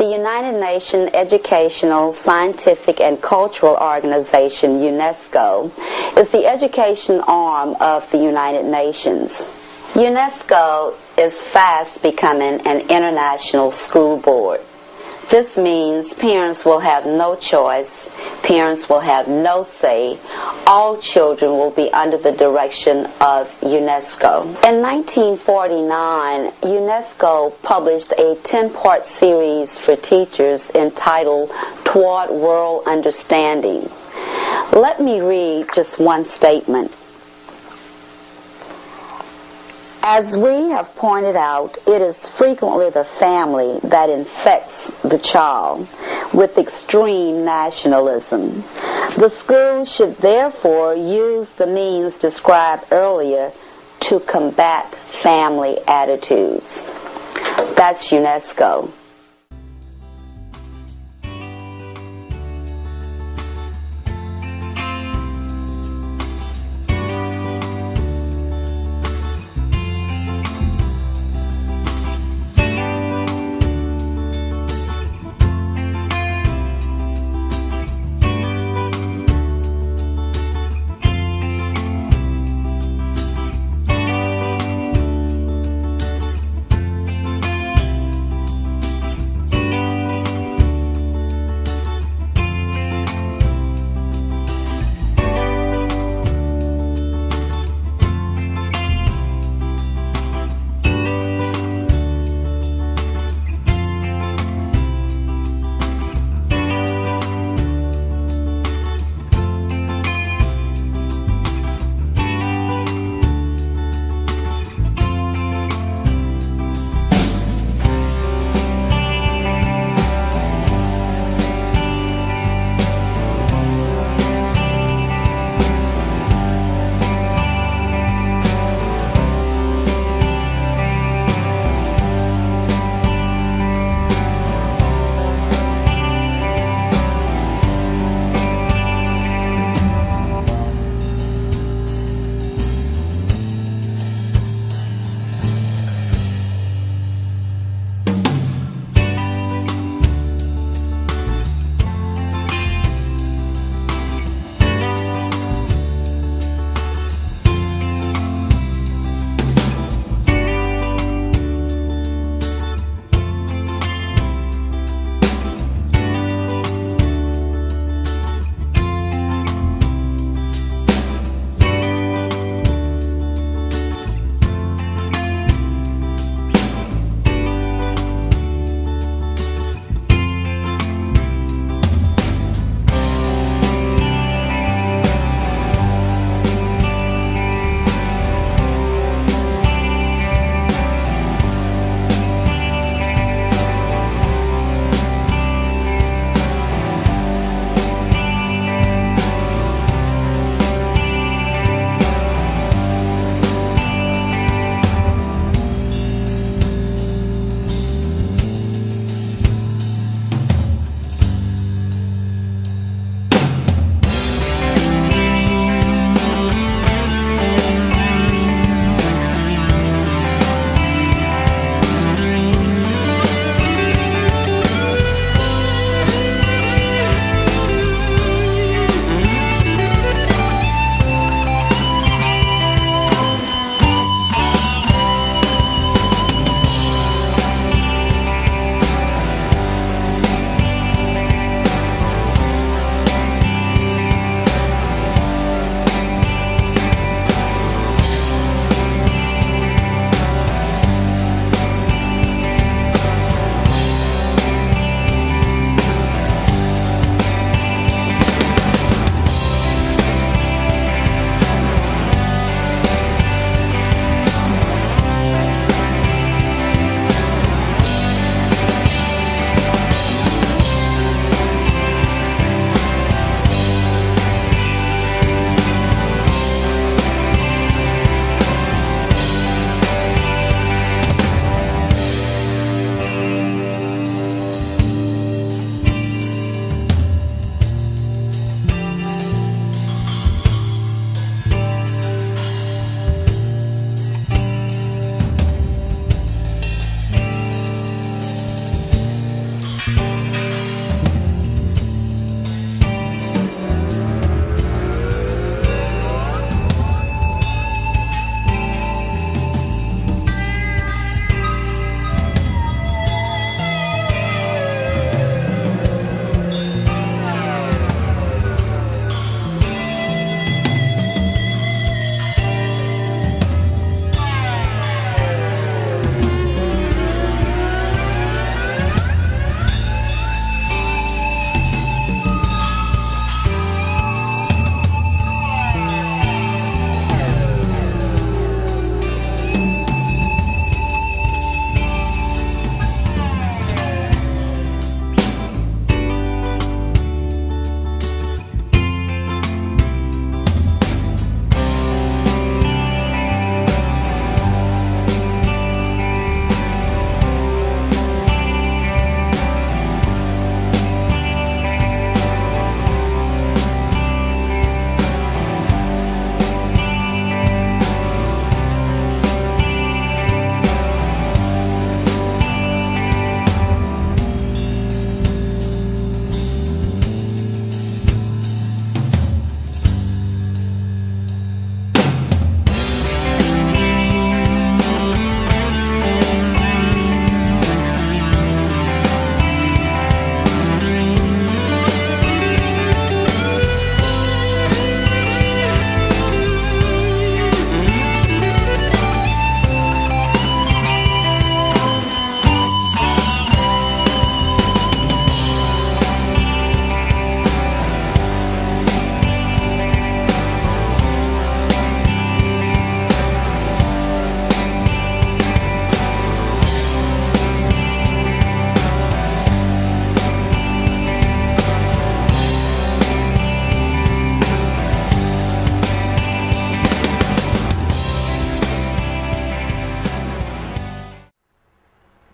The United Nations Educational, Scientific, and Cultural Organization, UNESCO, is the education arm of the United Nations. UNESCO is fast becoming an international school board. This means parents will have no choice, parents will have no say, all children will be under the direction of UNESCO. In 1949, UNESCO published a 10-part series for teachers entitled Toward World Understanding. Let me read just one statement. As we have pointed out, it is frequently the family that infects the child with extreme nationalism. The school should therefore use the means described earlier to combat family attitudes. That's UNESCO.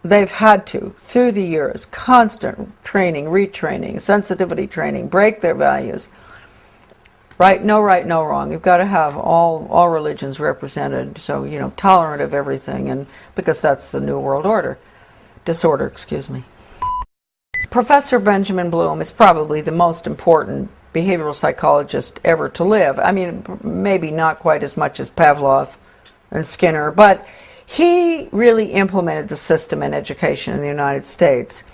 they've had to, through the years, constant training, retraining, sensitivity training, break their values. Right, no wrong. You've got to have all religions represented, so, you know, tolerant of everything, and because that's the New World disorder, excuse me. Professor Benjamin Bloom is probably the most important behavioral psychologist ever to live. I mean, maybe not quite as much as Pavlov and Skinner, but he really implemented the system in education in the United States.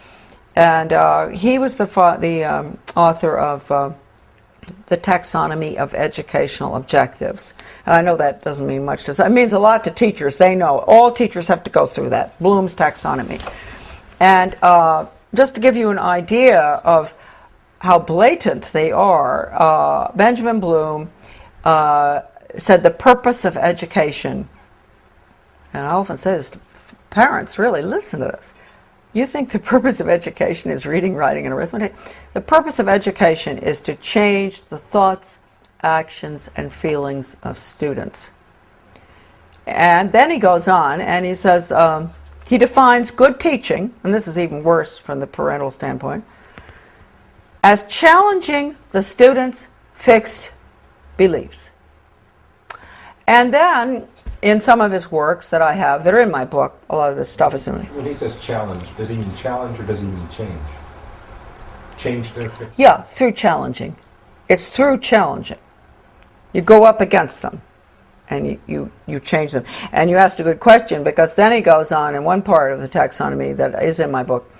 And he was the author of the taxonomy of educational objectives. And I know that doesn't mean much to us. It means a lot to teachers. They know. All teachers have to go through that, Bloom's taxonomy. And just to give you an idea of how blatant they are, Benjamin Bloom said the purpose of education, and I often say this to parents, really, listen to this. You think the purpose of education is reading, writing, and arithmetic? The purpose of education is to change the thoughts, actions, and feelings of students. And then he goes on and he says, he defines good teaching, and this is even worse from the parental standpoint, as challenging the student's fixed beliefs. And then, in some of his works that I have, that are in my book, a lot of this stuff is in it. When he says challenge, does he mean challenge or does he mean change? Change their fixed? Yeah, through challenging. It's through challenging. You go up against them, and you change them. And you asked a good question, because then he goes on in one part of the taxonomy that is in my book,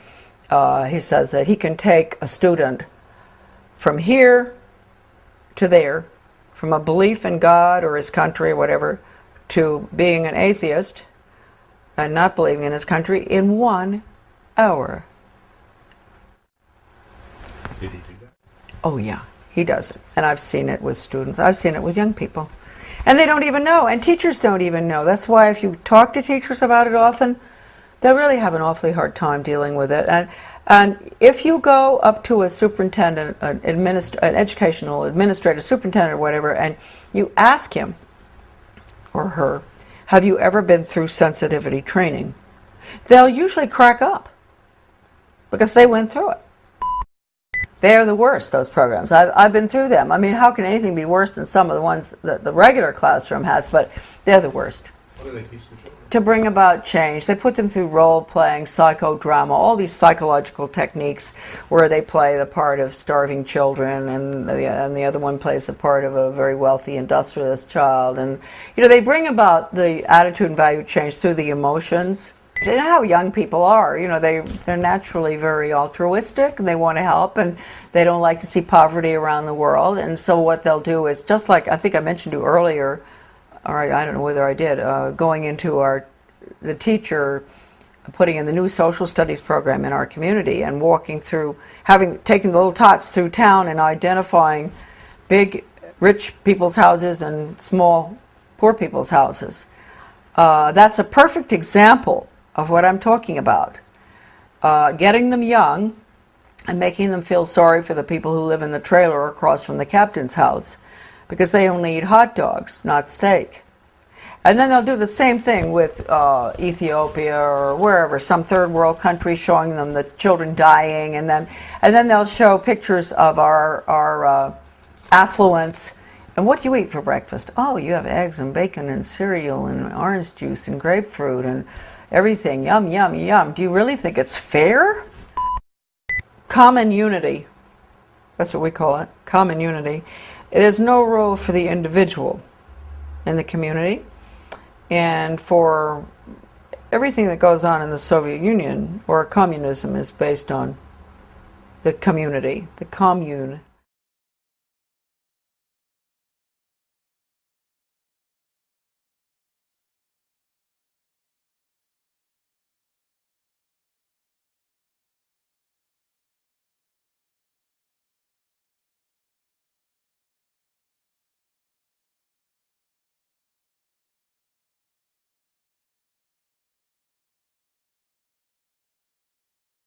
he says that he can take a student from here to there, from a belief in God or his country or whatever, to being an atheist and not believing in his country in 1 hour. Did he do that? Oh yeah, he does it. And I've seen it with students. I've seen it with young people. And they don't even know, and teachers don't even know. That's why if you talk to teachers about it often, they'll really have an awfully hard time dealing with it. And if you go up to a superintendent, an educational administrator, superintendent or whatever, and you ask him or her, have you ever been through sensitivity training? They'll usually crack up because they went through it. They're the worst, those programs. I've been through them. I mean, how can anything be worse than some of the ones that the regular classroom has, but they're the worst. What do they teach the children? To bring about change. They put them through role-playing, psychodrama, all these psychological techniques where they play the part of starving children, and the other one plays the part of a very wealthy industrialist child. And, you know, they bring about the attitude and value change through the emotions. You know how young people are. You know, they're naturally very altruistic, and they want to help, and they don't like to see poverty around the world. And so what they'll do is, just like I think I mentioned to you earlier, or I don't know whether I did, going into the teacher putting in the new social studies program in our community and walking through, taking the little tots through town and identifying big rich people's houses and small poor people's houses. That's a perfect example of what I'm talking about. Getting them young and making them feel sorry for the people who live in the trailer across from the captain's house, because they only eat hot dogs, not steak. And then they'll do the same thing with Ethiopia or wherever, some third world country, showing them the children dying, and then they'll show pictures of our affluence. And what do you eat for breakfast? Oh, you have eggs and bacon and cereal and orange juice and grapefruit and everything. Yum, yum, yum. Do you really think it's fair? Common unity. That's what we call it, common unity. It is no role for the individual in the community, and for everything that goes on in the Soviet Union or communism is based on the community, the commune.